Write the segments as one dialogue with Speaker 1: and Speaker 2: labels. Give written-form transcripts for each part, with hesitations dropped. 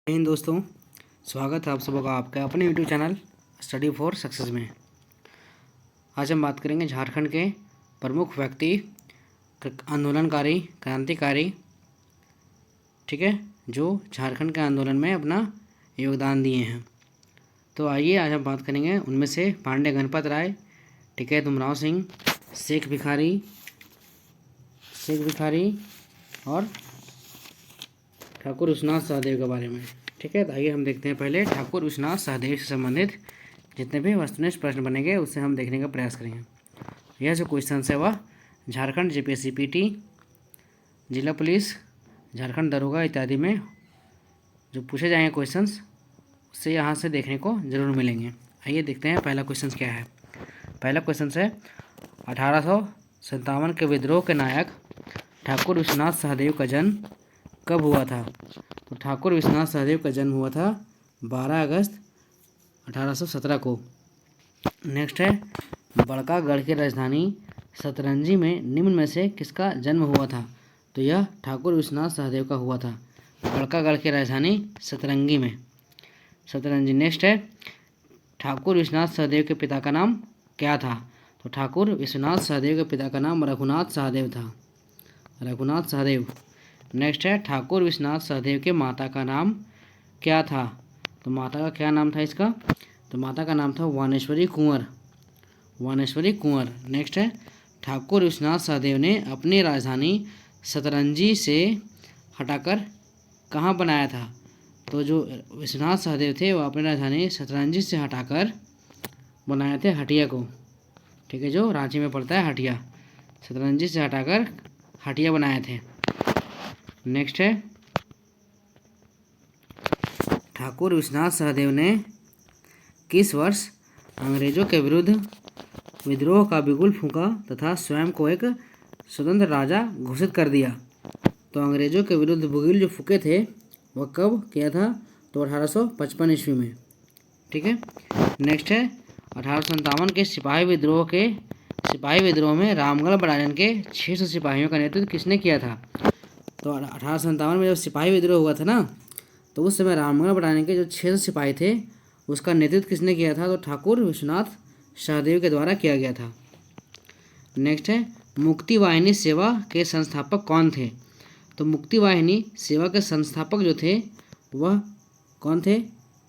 Speaker 1: इन दोस्तों, स्वागत है आप सबका आपका अपने YouTube channel study for success में। आज हम बात करेंगे झारखंड के प्रमुख व्यक्ति, आंदोलनकारी, क्रांतिकारी, ठीक है, जो झारखंड के आंदोलन में अपना योगदान दिए हैं। तो आइए आज हम बात करेंगे उनमें से पांडे गणपत राय, ठीक है, तुमराव सिंह, शेख भिखारी और ठाकुर विश्वनाथ सहदेव के बारे में। ठीक है, तो आइए हम देखते हैं पहले ठाकुर विश्वनाथ सहदेव से संबंधित जितने भी वस्तुनिष्ठ प्रश्न बनेंगे उससे हम देखने का प्रयास करेंगे। यह जो क्वेश्चन है वह झारखंड जेपीएससी पीटी, जिला पुलिस, झारखंड दरोगा इत्यादि में जो पूछे जाएंगे क्वेश्चंस उससे यहाँ से देखने को जरूर मिलेंगे। आइए देखते हैं पहला क्वेश्चन क्या है। पहला क्वेश्चन है 1857 के विद्रोह के नायक ठाकुर विश्वनाथ सहदेव का जन्म कब हुआ था? तो ठाकुर विश्वनाथ सहदेव का जन्म हुआ था 12 अगस्त 1817 को। नेक्स्ट है बड़कागढ़ की राजधानी सतरंजी में निम्न में से किसका जन्म हुआ था? तो यह ठाकुर विश्वनाथ सहदेव का हुआ था, बड़कागढ़ की राजधानी सतरंजी। नेक्स्ट है ठाकुर विश्वनाथ सहदेव के पिता का नाम क्या था? तो ठाकुर विश्वनाथ सहदेव के पिता का नाम रघुनाथ सहदेव था, रघुनाथ सहदेव। नेक्स्ट है ठाकुर विश्वनाथ सहदेव के माता का नाम क्या था? तो माता का क्या नाम था इसका? तो माता का नाम था वानेश्वरी कुंवर। नेक्स्ट है ठाकुर विश्वनाथ सहदेव ने अपनी राजधानी सतरंजी से हटाकर कहाँ बनाया था? तो जो विश्वनाथ सहदेव थे वो अपनी राजधानी सतरंजी से हटाकर बनाए थे हटिया को, ठीक है, जो रांची में पड़ता है हटिया। सतरंजी से हटाकर हटिया बनाए थे। नेक्स्ट है ठाकुर विश्वनाथ सहदेव ने किस वर्ष अंग्रेजों के विरुद्ध विद्रोह का बिगुल फूंका तथा स्वयं को एक स्वतंत्र राजा घोषित कर दिया? तो अंग्रेजों के विरुद्ध बिगुल जो फूके थे वह कब किया था? तो 1855 ईस्वी में, ठीक है। नेक्स्ट है 1857 के सिपाही विद्रोह में रामगढ़ बटालियन के 600 सिपाहियों का नेतृत्व किसने किया था? तो 1857 में जब सिपाही विद्रोह हुआ था ना, तो उस समय रामगढ़ बटालियन के जो 600 सिपाही थे उसका नेतृत्व किसने किया था? तो ठाकुर विश्वनाथ सहदेव के द्वारा किया गया था। नेक्स्ट है मुक्ति वाहिनी सेवा के संस्थापक कौन थे? तो मुक्ति वाहिनी सेवा के संस्थापक जो थे वह कौन थे?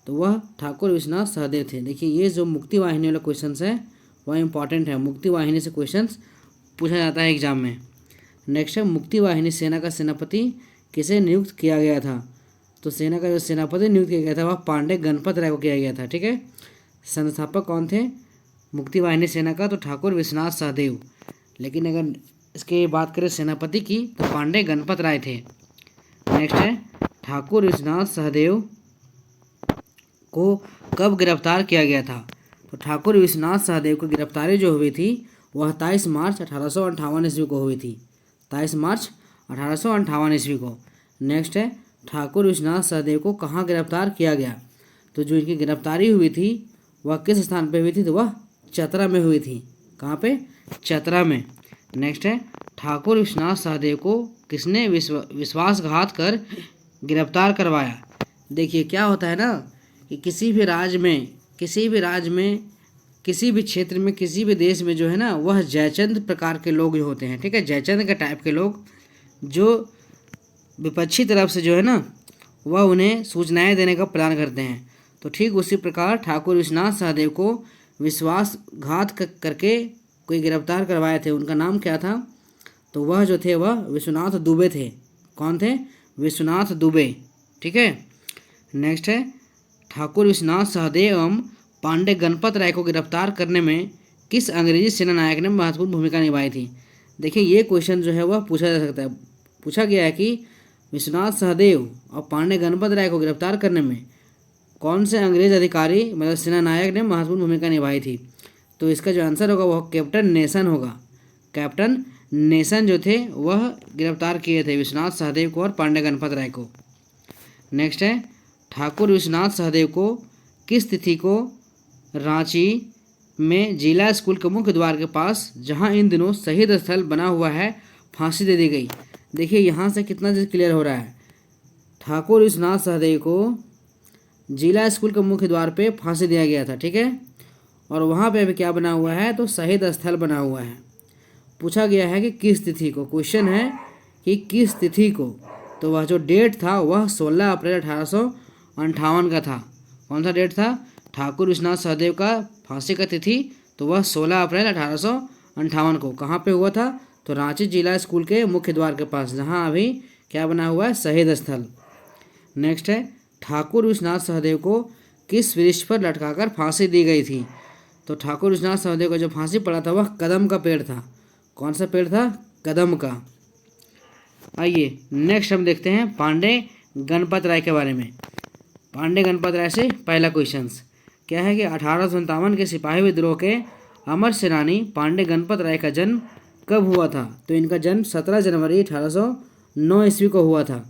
Speaker 1: तो वह ठाकुर विश्वनाथ सहदेव थे। देखिए ये जो मुक्ति वाहिनी वाला क्वेश्चन है वह इंपॉर्टेंट है, मुक्ति वाहिनी से क्वेश्चन पूछा जाता है एग्जाम में। नेक्स्ट है मुक्ति वाहिनी सेना का सेनापति किसे नियुक्त किया गया था? तो सेना का जो सेनापति नियुक्त किया गया था वह पांडे गणपत राय को किया गया था, ठीक है। संस्थापक कौन थे मुक्ति वाहिनी सेना का? तो ठाकुर विश्वनाथ सहदेव। लेकिन अगर इसकी बात करें सेनापति की तो पांडे गणपत राय थे। नेक्स्ट है ठाकुर विश्वनाथ सहदेव को कब गिरफ्तार किया गया था? तो ठाकुर विश्वनाथ सहदेव की गिरफ्तारी जो हुई थी वह 23 मार्च 1858 ईस्वी को हुई थी, 23 मार्च 1858 ईस्वी को। नेक्स्ट है ठाकुर विश्वनाथ सहदेव को कहाँ गिरफ्तार किया गया? तो जो इनकी गिरफ्तारी हुई थी वह किस स्थान पे हुई थी? तो वह चतरा में हुई थी। कहाँ पे? चतरा में। नेक्स्ट है ठाकुर विश्वनाथ सहदेव को किसने विश्वासघात कर गिरफ्तार करवाया? देखिए क्या होता है ना कि किसी भी राज्य में, किसी भी क्षेत्र में, किसी भी देश में जो है ना वह जयचंद प्रकार के लोग जो होते हैं, ठीक है, जयचंद के टाइप के लोग जो विपक्षी तरफ से जो है ना वह उन्हें सूचनाएं देने का प्रयास करते हैं। तो ठीक उसी प्रकार ठाकुर विश्वनाथ सहदेव को विश्वासघात करके कोई गिरफ्तार करवाए थे। उनका नाम क्या था? तो वह जो थे वह विश्वनाथ दुबे थे। कौन थे? विश्वनाथ दुबे, ठीक है। नेक्स्ट है ठाकुर विश्वनाथ सहदेव एवं पांडे गणपत राय को गिरफ्तार करने में किस अंग्रेजी सेना नायक ने महत्वपूर्ण भूमिका निभाई थी? देखिए ये क्वेश्चन जो है वह पूछा जा सकता है। पूछा गया है कि विश्वनाथ सहदेव और पांडे गणपत राय को गिरफ्तार करने में कौन से अंग्रेज अधिकारी मतलब सेना नायक ने महत्वपूर्ण भूमिका निभाई थी? तो इसका जो आंसर होगा वह कैप्टन नेसन होगा। कैप्टन नेसन जो थे वह गिरफ्तार किए थे विश्वनाथ सहदेव को और पांडे गणपत राय को। नेक्स्ट है ठाकुर विश्वनाथ सहदेव को किस तिथि को रांची में जिला स्कूल के मुख्य द्वार के पास, जहां इन दिनों शहीद स्थल बना हुआ है, फांसी दे दी गई? देखिए यहाँ से कितना चीज़ क्लियर हो रहा है। ठाकुर विश्वनाथ सहदेव को जिला स्कूल के मुख्य द्वार पे फांसी दिया गया था। ठीक है, और वहाँ पे अभी क्या बना हुआ है, तो शहीद स्थल बना हुआ है। पूछा गया है कि किस तिथि को, क्वेश्चन है कि किस तिथि को, तो वह जो डेट था वह 16 अप्रैल 1858 का था। कौन सा डेट था? ठाकुर विश्वनाथ सहदेव का फांसी का तिथि, तो वह 16 अप्रैल 1858 को कहाँ पे हुआ था? तो रांची जिला स्कूल के मुख्य द्वार के पास, जहाँ अभी क्या बना हुआ है? शहीद स्थल। नेक्स्ट है, ठाकुर विश्वनाथ सहदेव को किस वृक्ष पर लटकाकर फांसी दी गई थी? तो ठाकुर विश्वनाथ सहदेव का जो फांसी पड़ा था वह कदम का पेड़ था। कौन सा पेड़ था? कदम का। आइए नेक्स्ट हम देखते हैं पांडे गणपत राय के बारे में। पांडे गणपत राय से पहला क्वेश्चन क्या है कि 1857 के सिपाही विद्रोह के अमर सेनानी पांडे गणपत राय का जन्म कब हुआ था? तो इनका जन्म 17 जनवरी 1809 ईस्वी को हुआ था।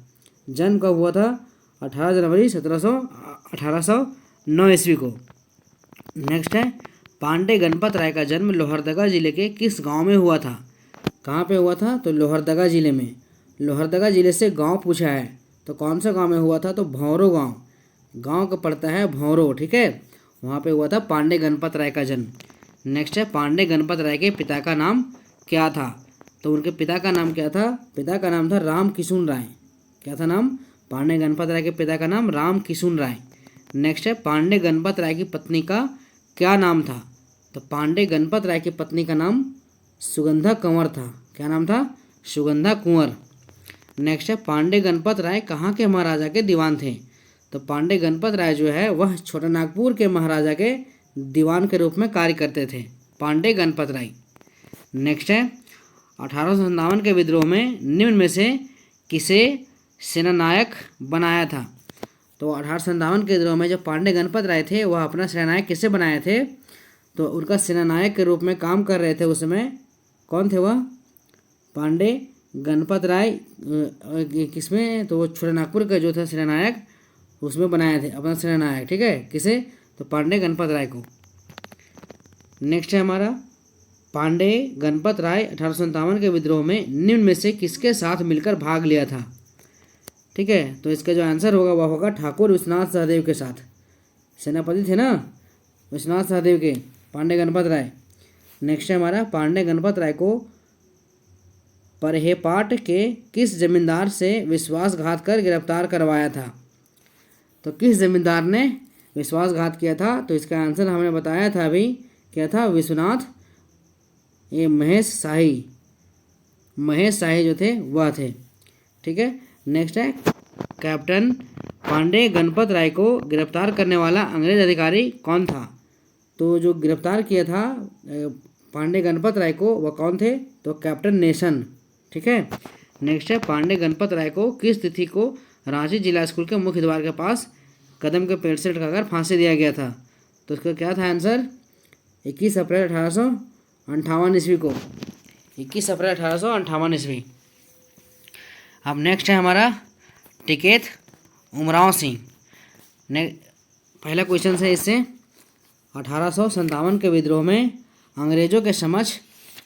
Speaker 1: जन्म कब हुआ था? 18 जनवरी 1809 ईस्वी को। नेक्स्ट है, पांडे गणपत राय का जन्म लोहरदगा जिले के किस गांव में हुआ था? कहाँ पे हुआ था? तो लोहरदगा जिले में। लोहरदगा जिले से गांव पूछा है, तो कौन सा गांव में हुआ था? तो भौरो गांव। गांव का पड़ता है भौरो। ठीक है, वहाँ पे हुआ था पांडे गणपत राय का जन्म। नेक्स्ट है, पांडे गणपत राय के पिता का नाम क्या था? तो उनके पिता का नाम क्या था? पिता का नाम था राम किशुन राय। क्या था नाम? पांडे गणपत राय के पिता का नाम राम किशुन राय। नेक्स्ट है, पांडे गणपत राय की पत्नी का क्या नाम था? तो पांडे गणपत राय की पत्नी का नाम सुगंधा कंवर था। क्या नाम था? सुगंधा कुंवर। नेक्स्ट है, पांडे गणपत राय कहाँ के महाराजा के दीवान थे? तो पांडे गणपत राय जो है वह छोटा नागपुर के महाराजा के दीवान के रूप में कार्य करते थे, पांडे गणपत राय। नेक्स्ट है, 1857 के विद्रोह में निम्न में से किसे सेनानायक बनाया था? तो 1857 के विद्रोह में जो पांडे गणपत राय थे वह अपना सेनानायक किसे बनाए थे? तो उनका सेनानायक के रूप में काम कर रहे थे उस समय। कौन थे वह? पांडे गणपत राय। किसमें? तो वो छोटा नागपुर का जो था सेनानायक, उसमें बनाए थे अपना सेनानायक। ठीक है, किसे? तो पांडे गणपत राय को। नेक्स्ट है हमारा, पांडे गणपत राय 1857 के विद्रोह में निम्न में से किसके साथ मिलकर भाग लिया था? ठीक है, तो इसका जो आंसर होगा वह होगा ठाकुर विश्वनाथ सहदेव के साथ। सेनापति थे ना विश्वनाथ सहदेव के, पांडे गणपत राय। नेक्स्ट है हमारा, पांडे गणपत राय को परहेपाट के किस जमींदार से विश्वासघात कर गिरफ्तार करवाया था? तो किस जमींदार ने विश्वासघात किया था? तो इसका आंसर हमने बताया था अभी, क्या था? विश्वनाथ, ये महेश शाही जो थे वह थे। ठीक है, नेक्स्ट है, कैप्टन पांडे गणपत राय को गिरफ्तार करने वाला अंग्रेज अधिकारी कौन था? तो जो गिरफ्तार किया था पांडे गणपत राय को वह कौन थे? तो कैप्टन नेशन। ठीक है, नेक्स्ट है, पांडे गणपत राय को किस तिथि को रांची जिला स्कूल के मुख्य द्वार के पास कदम के पेड़ से लटकाकर फांसी दिया गया था? तो इसका क्या था आंसर? 21 अप्रैल 1858 ईस्वी को। 21 अप्रैल 1858 ईस्वी। अब नेक्स्ट है हमारा टिकैत उमराव सिंह। पहला क्वेश्चन है इससे, 1857 के विद्रोह में अंग्रेजों के समक्ष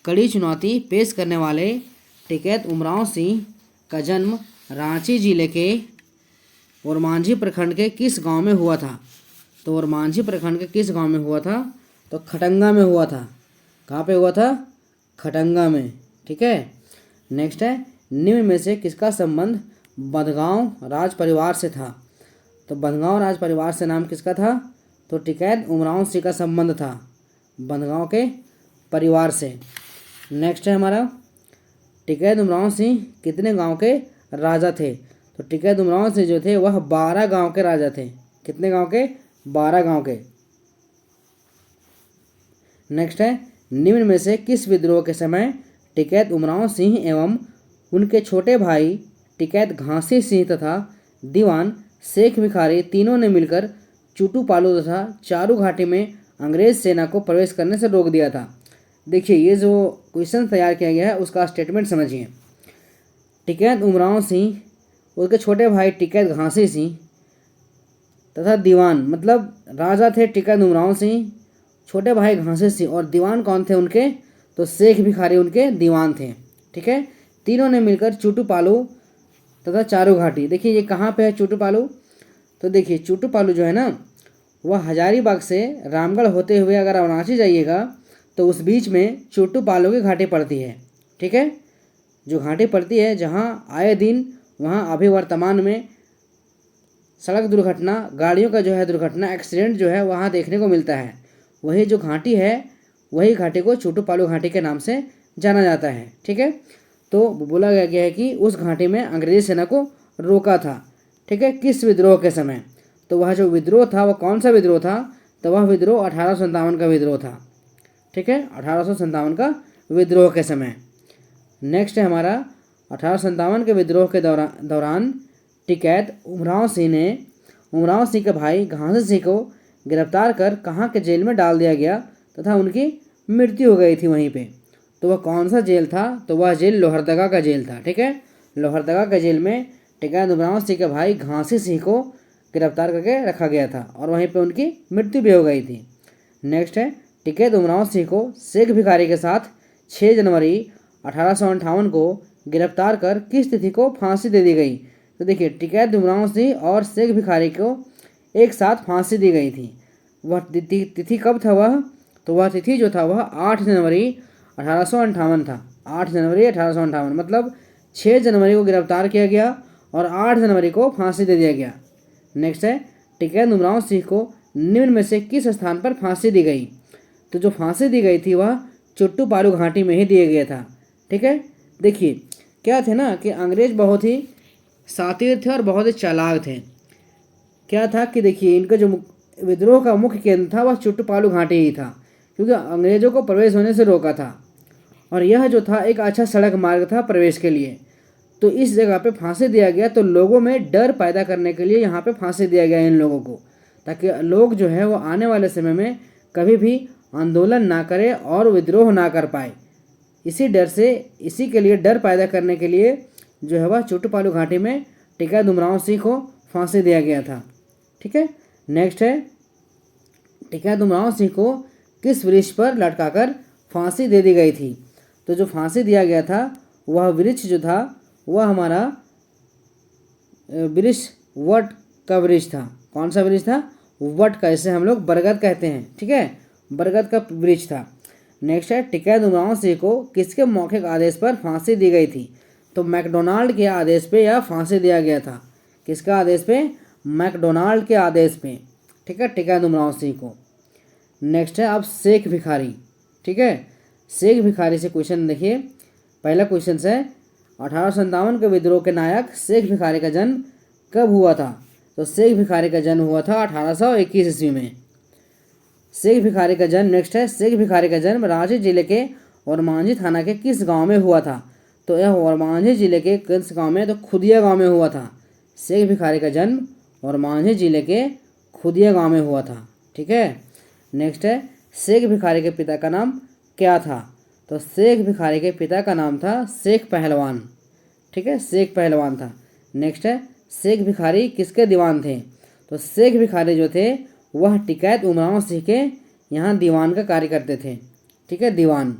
Speaker 1: कड़ी चुनौती पेश करने वाले टिकैत उमराव सिंह का जन्म रांची जिले के ओरमांझी प्रखंड के किस गांव में हुआ था? तो ओरमांझी प्रखंड के किस गांव में हुआ था? तो खटंगा में हुआ था। कहाँ पे हुआ था? खटंगा में। ठीक है, नेक्स्ट है, निम्न में से किसका संबंध बंधगांव राज परिवार से था? तो बंधगांव राज परिवार से नाम किसका था? तो टिकैत उमराव सिंह का संबंध था बंधगांव के परिवार से। नेक्स्ट है हमारा, टिकैत उमराव सिंह कितने गांव के राजा थे? तो टिकैत उमराव सिंह जो थे वह 12 गांव के राजा थे। कितने गांव के? 12 गांव के। नेक्स्ट है, निम्न में से किस विद्रोह के समय टिकैत उमराव सिंह एवं उनके छोटे भाई टिकैत घासी सिंह तथा दीवान शेख भिखारी तीनों ने मिलकर चूटू पालू तथा चारू घाटी में अंग्रेज सेना को प्रवेश करने से रोक दिया था? देखिए, ये जो क्वेश्चन तैयार किया गया है उसका स्टेटमेंट समझिए। टिकैत उमराव सिंह, उसके छोटे भाई टिकैत घासी सिंह तथा दीवान, मतलब राजा थे टिकैत उमराव सिंह, छोटे भाई घासी सिंह, और दीवान कौन थे उनके? तो शेख भिखारी उनके दीवान थे। ठीक है, तीनों ने मिलकर चूटू पालू तथा चारू घाटी, देखिए ये कहाँ पे है चूटू पालू? तो देखिए चुट्टू पालू जो है ना, वह हजारीबाग से रामगढ़ होते हुए अगर अवनाशी जाइएगा तो उस बीच में चुट्टू पालू की घाटी पड़ती है। ठीक है, जो घाटी पड़ती है जहाँ आए दिन वहाँ अभी वर्तमान में सड़क दुर्घटना, गाड़ियों का जो है दुर्घटना, एक्सीडेंट जो है वहाँ देखने को मिलता है। वही जो घाटी है, वही घाटी को चुट्टू पालू घाटी के नाम से जाना जाता है। ठीक है, तो बोला गया है कि उस घाटी में अंग्रेजी सेना को रोका था। ठीक है, किस विद्रोह के समय? तो वह जो विद्रोह था वह कौन सा विद्रोह था? तो वह विद्रोह 1857 का विद्रोह था। ठीक है, 1857 का विद्रोह के समय। नेक्स्ट है हमारा 1857 के विद्रोह के दौरान टिकैत उमराव सिंह के भाई घासी सिंह को गिरफ्तार कर कहाँ के जेल में डाल दिया गया तथा उनकी मृत्यु हो गई थी वहीं पे। तो वह कौन सा जेल था? तो वह जेल लोहरदगा का जेल था। ठीक है, लोहरदगा के जेल में टिकैत उमराव सिंह के भाई घासी सिंह को गिरफ्तार करके रखा गया था और वहीं पे उनकी मृत्यु भी हो गई थी। नेक्स्ट है टिकैत उमराव सिंह को शेख भिखारी के साथ 6 जनवरी 1858 को गिरफ्तार कर किस तिथि को फांसी दे दी गई? तो देखिए टिकैत उमराव सिंह और शेख भिखारी को एक साथ फांसी दी गई थी। वह तिथि कब था वह? तो वह तिथि जो था वह 8 जनवरी 1858 था। 8 जनवरी 1858 मतलब 6 जनवरी को गिरफ्तार किया गया और 8 जनवरी को फांसी दे दिया गया। नेक्स्ट है टिकैत उमराव सिंह को निम्न में से किस स्थान पर फांसी दी गई? तो जो फांसी दी गई थी वह चुट्टू पालू घाटी में ही दिया गया था। ठीक है, देखिए क्या थे ना कि अंग्रेज बहुत ही शातिर थे और बहुत ही चालाक थे। क्या था कि देखिए इनका जो विद्रोह का मुख्य केंद्र था वह चुट्टू पालू घाटी ही था, क्योंकि अंग्रेजों को प्रवेश होने से रोका था और यह जो था एक अच्छा सड़क मार्ग था प्रवेश के लिए। तो इस जगह पे फांसी दिया गया, तो लोगों में डर पैदा करने के लिए यहाँ पे फांसी दिया गया इन लोगों को, ताकि लोग जो है वो आने वाले समय में कभी भी आंदोलन ना करे और विद्रोह ना कर पाए। इसी डर से, इसी के लिए डर पैदा करने के लिए जो है वह चुट्टू पालू घाटी में टिकैत उमराव सिंह को फांसी दिया गया था। ठीक है, नेक्स्ट है टिकैत उमराव सिंह को किस वृक्ष पर लटकाकर फांसी दे दी गई थी? तो जो फांसी दिया गया था वह वृक्ष जो था वह हमारा वृक्ष वट का वृक्ष था। कौन सा वृक्ष था? वट का, इसे हम लोग बरगद कहते हैं। ठीक है, बरगद का वृक्ष था। नेक्स्ट है टिकैत उमराव सिंह को किसके मौखिक आदेश पर फांसी दी गई थी? तो मैकडोनाल्ड के आदेश पे यह फांसी दिया गया था। किसका आदेश पे? मैकडोनाल्ड के आदेश पे। ठीक है, टिकैत उमराव सिंह को। नेक्स्ट है अब शेख भिखारी। ठीक है, शेख भिखारी से क्वेश्चन देखिए। पहला क्वेश्चन है 1857 के विद्रोह के नायक शेख भिखारी का जन्म कब हुआ था? तो शेख भिखारी का जन्म हुआ था 1821 ईस्वी में। शेख भिखारी का जन्म, नेक्स्ट है शेख भिखारी का जन्म रांची जिले के ओरमांझी थाना के किस गांव में हुआ था? तो यह ओरमांझी जिले के किस गांव में? तो खुदिया गांव में हुआ था। शेख भिखारी का जन्म ओरमांझी जिले के खुदिया गांव में हुआ था। ठीक है, नेक्स्ट है शेख भिखारी के पिता का नाम क्या था? तो शेख भिखारी के पिता का नाम था शेख पहलवान। ठीक है, शेख पहलवान था। नेक्स्ट है शेख भिखारी किसके दीवान थे? तो शेख भिखारी जो थे वह टिकैत उमराव सिंह के यहाँ दीवान का कार्य करते थे। ठीक है, दीवान।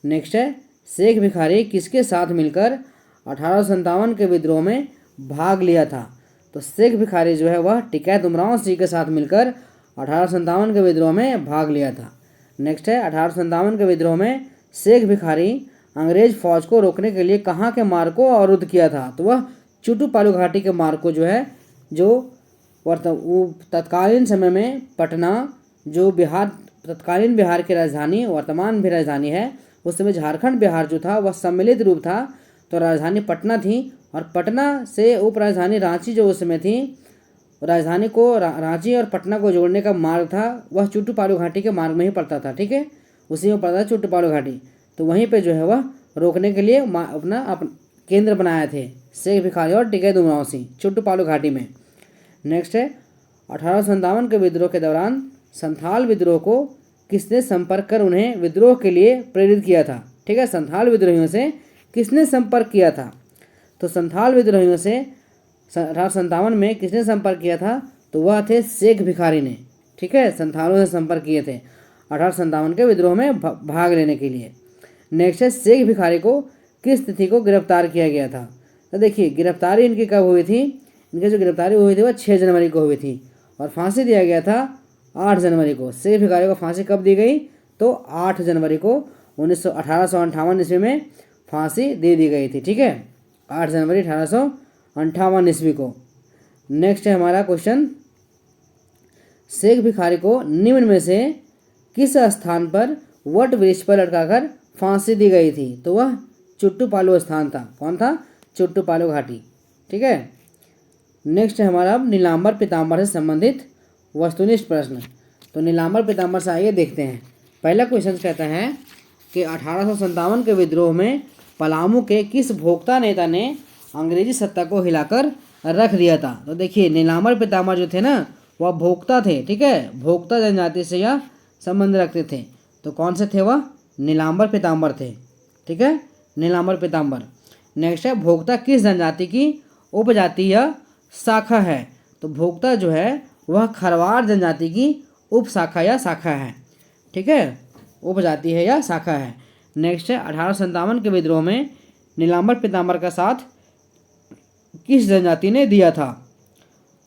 Speaker 1: नेक्स्ट है शेख भिखारी किसके साथ मिलकर 1857 के विद्रोह में भाग लिया था? तो शेख भिखारी जो है वह टिकैत उमराव सिंह के साथ मिलकर 1857 के विद्रोह में भाग लिया था। नेक्स्ट है 1857 के विद्रोह में शेख भिखारी अंग्रेज फौज को रोकने के लिए कहाँ के मार्ग को अवरुद्ध किया था? तो वह चुट्टू पालू घाटी के मार्ग को जो है, जो तत्कालीन समय में पटना, जो बिहार, तत्कालीन बिहार की राजधानी, वर्तमान भी राजधानी है, उस समय झारखंड बिहार जो था वह सम्मिलित रूप था। तो राजधानी पटना थी और पटना से उप राजधानी रांची जो उस समय थी, राजधानी को रांची और पटना को जोड़ने का मार्ग था वह चुट्टू पालू घाटी के मार्ग में ही पड़ता था। ठीक है, उसी में पड़ता था चुट्टू पालू घाटी। तो वहीं पे जो है वह रोकने के लिए अपना केंद्र बनाए थे शेख भिखारी और टिकैत उमराव सिंह, चुट्टू पालू घाटी में। नेक्स्ट है 1857 के विद्रोह के दौरान संथाल विद्रोह को किसने संपर्क कर उन्हें विद्रोह के लिए प्रेरित किया था? ठीक है, संथाल विद्रोहियों से किसने संपर्क किया था? तो संथाल विद्रोहियों से 1857 में किसने संपर्क किया था? तो वह थे शेख भिखारी ने। ठीक है, संथालों से संपर्क किए थे 1857 के विद्रोह में भाग लेने के लिए। नेक्स्ट है शेख भिखारी को किस तिथि को गिरफ्तार किया गया था? तो देखिए गिरफ्तारी इनकी कब हुई थी? इनकी जो गिरफ्तारी हुई थी वह 6 जनवरी को हुई थी और फांसी दिया गया था 8 जनवरी को। शेख भिखारी को फांसी कब दी गई? तो 8 जनवरी को 1858 ईस्वी में फांसी दे दी गई थी। ठीक है, 8 जनवरी 1858 ईस्वी को। नेक्स्ट है हमारा क्वेश्चन, शेख भिखारी को निम्न में से किस स्थान पर वट वृक्ष पर लटकाकर फांसी दी गई थी? तो वह चुट्टू स्थान था। कौन था? चुट्टू घाटी। ठीक है। नेक्स्ट है हमारा अब नीलांबर पीताम्बर से संबंधित वस्तुनिष्ठ प्रश्न। तो नीलांबर पीताम्बर से आइए देखते हैं। पहला क्वेश्चन कहता है कि 1857 के विद्रोह में पलामू के किस भोक्ता नेता ने अंग्रेजी सत्ता को हिलाकर रख दिया था? तो देखिए, नीलांबर पीताम्बर जो थे ना वह भोक्ता थे। ठीक है, भोक्ता जनजाति से यह संबंध रखते थे। तो कौन से थे वह? नीलांबर पीताम्बर थे। ठीक है, नीलांबर पीताम्बर। नेक्स्ट है, भोक्ता किस जनजाति की उपजाति या शाखा है? तो भोक्ता जो है वह खरवार जनजाति की उपशाखा या शाखा है। ठीक है, उपजाति है या शाखा है। नेक्स्ट है, 1857 के विद्रोह में नीलांबर पीताम्बर का साथ किस जनजाति ने दिया था?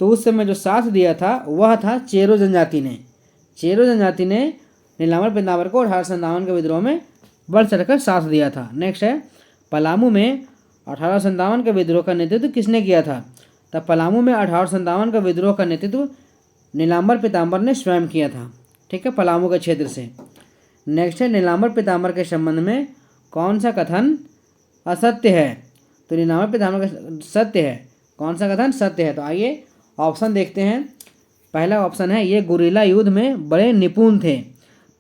Speaker 1: तो उस समय जो साथ दिया था वह था चेरो जनजाति ने। चेरो जनजाति ने नीलांबर पीताम्बर को 1857 के विद्रोह में बढ़ चढ़कर साथ दिया था। नेक्स्ट है, पलामू में 1857 के विद्रोह का नेतृत्व किसने किया था? तब पलामू में 1857 का विद्रोह का नेतृत्व नीलांबर पीताम्बर ने स्वयं किया था। ठीक है, पलामू के क्षेत्र से। नेक्स्ट है, नीलांबर पीताम्बर के संबंध में कौन सा कथन असत्य है? तो नीलांबर पीताम्बर का सत्य है। कौन सा कथन सत्य है? तो आइए ऑप्शन देखते हैं। पहला ऑप्शन है, ये गुरिल्ला युद्ध में बड़े निपुण थे।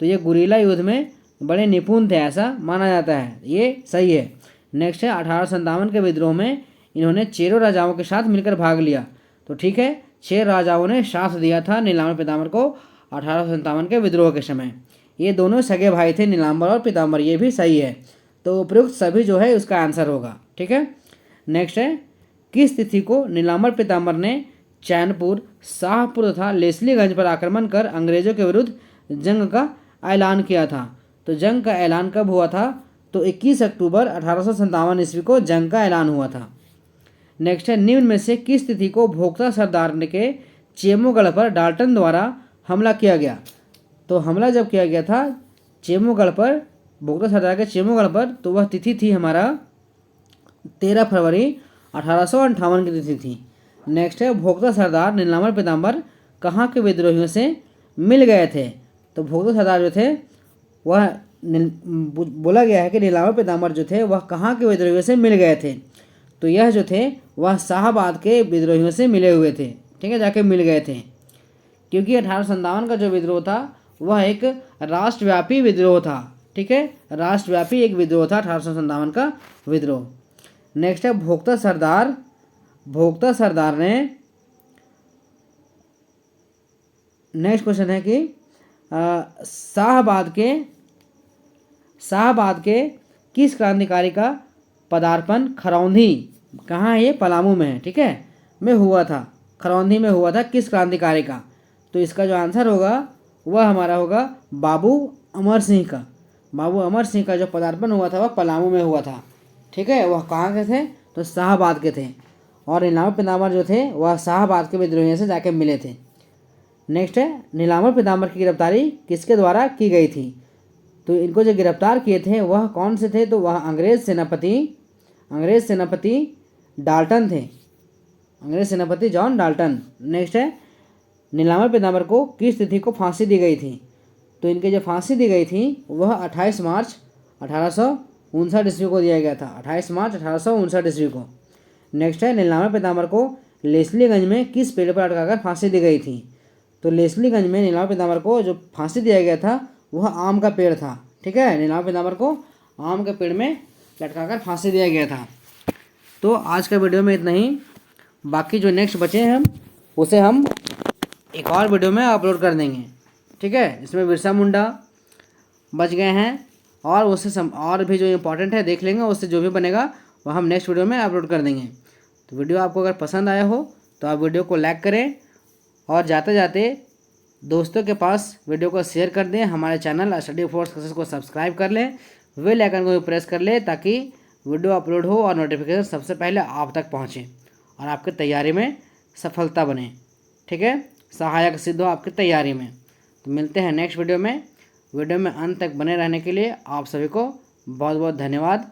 Speaker 1: तो ये गुरिल्ला युद्ध में बड़े निपुण थे ऐसा माना जाता है, ये सही है। नेक्स्ट है, 1857 के विद्रोह में इन्होंने चेरो राजाओं के साथ मिलकर भाग लिया। तो ठीक है, 6 राजाओं ने साथ दिया था नीलांबर पीताम्बर को 1857 के विद्रोह के समय। ये दोनों सगे भाई थे, नीलांबर और पीताम्बर, ये भी सही है। तो उपयुक्त सभी जो है उसका आंसर होगा। ठीक है। नेक्स्ट है, किस तिथि को नीलांबर पीताम्बर ने चैनपुर, शाहपुर तथा लेस्लीगंज पर आक्रमण कर अंग्रेजों के विरुद्ध जंग का ऐलान किया था? तो जंग का ऐलान कब हुआ था? तो 21 अक्टूबर 1857 ईस्वी को जंग का ऐलान हुआ था। नेक्स्ट है, निम्न में से किस तिथि को भोक्ता सरदार के चेमोगढ़ पर डाल्टन द्वारा हमला किया गया? तो हमला जब किया गया था चेमोगढ़ पर, भोक्ता सरदार के चेमोगढ़ पर, तो वह तिथि थी हमारा 13 फरवरी 1858 की तिथि थी। नेक्स्ट है, भोक्ता सरदार नीलांबर पीताम्बर कहाँ के विद्रोहियों से मिल गए थे? तो भोक्ता सरदार जो थे वह बोला गया है कि नीलांबर पीताम्बर जो थे वह कहाँ के विद्रोहियों से मिल गए थे? तो यह जो थे वह शाहबाद के विद्रोहियों से मिले हुए थे। ठीक है, जाके मिल गए थे, क्योंकि 1857 का जो विद्रोह था वह एक राष्ट्रव्यापी विद्रोह था। ठीक है, राष्ट्रव्यापी एक विद्रोह था 1857 का विद्रोह। नेक्स्ट है, भोक्ता सरदार ने, नेक्स्ट क्वेश्चन है कि शाहबाद के किस क्रांतिकारी का पदार्पण खरौंधी, कहाँ है ये? पलामू में है। ठीक है, में हुआ था, खरौंधी में हुआ था। किस क्रांतिकारी का? तो इसका जो आंसर होगा वह हमारा होगा बाबू अमर सिंह का। बाबू अमर सिंह का जो पदार्पण हुआ था वह पलामू में हुआ था। ठीक है, वह कहाँ के थे? तो शाहबाद के थे। और नीलांबर पीताम्बर जो थे वह शाहबाद के विद्रोहियों से जाके मिले थे। नेक्स्ट है, नीलांबर पीताम्बर की गिरफ्तारी किसके द्वारा की गई थी? तो इनको जो गिरफ्तार किए थे वह कौन से थे? तो वह अंग्रेज सेनापति डाल्टन थे, अंग्रेज सेनापति जॉन डाल्टन। नेक्स्ट है, नीलांबर पीताम्बर को किस तिथि को फांसी दी गई थी? तो इनके जो फांसी दी गई थी वह 28 मार्च 1859 ईस्वी को दिया गया था। 28 मार्च 1859 ईस्वी को। नेक्स्ट है, नीलांबर पीताम्बर को लेस्लीगंज में किस पेड़ पर लटकाकर फांसी दी गई थी? तो लेस्लीगंज में नीलांबर पीताम्बर को जो फांसी दिया गया था वह आम का पेड़ था। ठीक है, नीलांबर पीताम्बर को आम के पेड़ में लटकाकर फांसी दिया गया था। तो आज का वीडियो में इतना ही। बाकी जो नेक्स्ट बचे हैं उसे हम एक और वीडियो में अपलोड कर देंगे। ठीक है, इसमें बिरसा मुंडा बच गए हैं और उससे और भी जो इम्पोर्टेंट है देख लेंगे, उससे जो भी बनेगा वह हम नेक्स्ट वीडियो में अपलोड कर देंगे। तो वीडियो आपको अगर पसंद आया हो तो आप वीडियो को लाइक करें और जाते जाते दोस्तों के पास वीडियो को शेयर कर दें। हमारे चैनल स्टडी फॉर सक्सेस को सब्सक्राइब कर लें, बेल आइकन को भी प्रेस कर लें ताकि वीडियो अपलोड हो और नोटिफिकेशन सबसे पहले आप तक पहुँचे और आपकी तैयारी में सफलता बने, ठीक है, सहायक सिद्ध हो आपकी तैयारी में। तो मिलते हैं नेक्स्ट वीडियो में। वीडियो में अंत तक बने रहने के लिए आप सभी को बहुत बहुत धन्यवाद।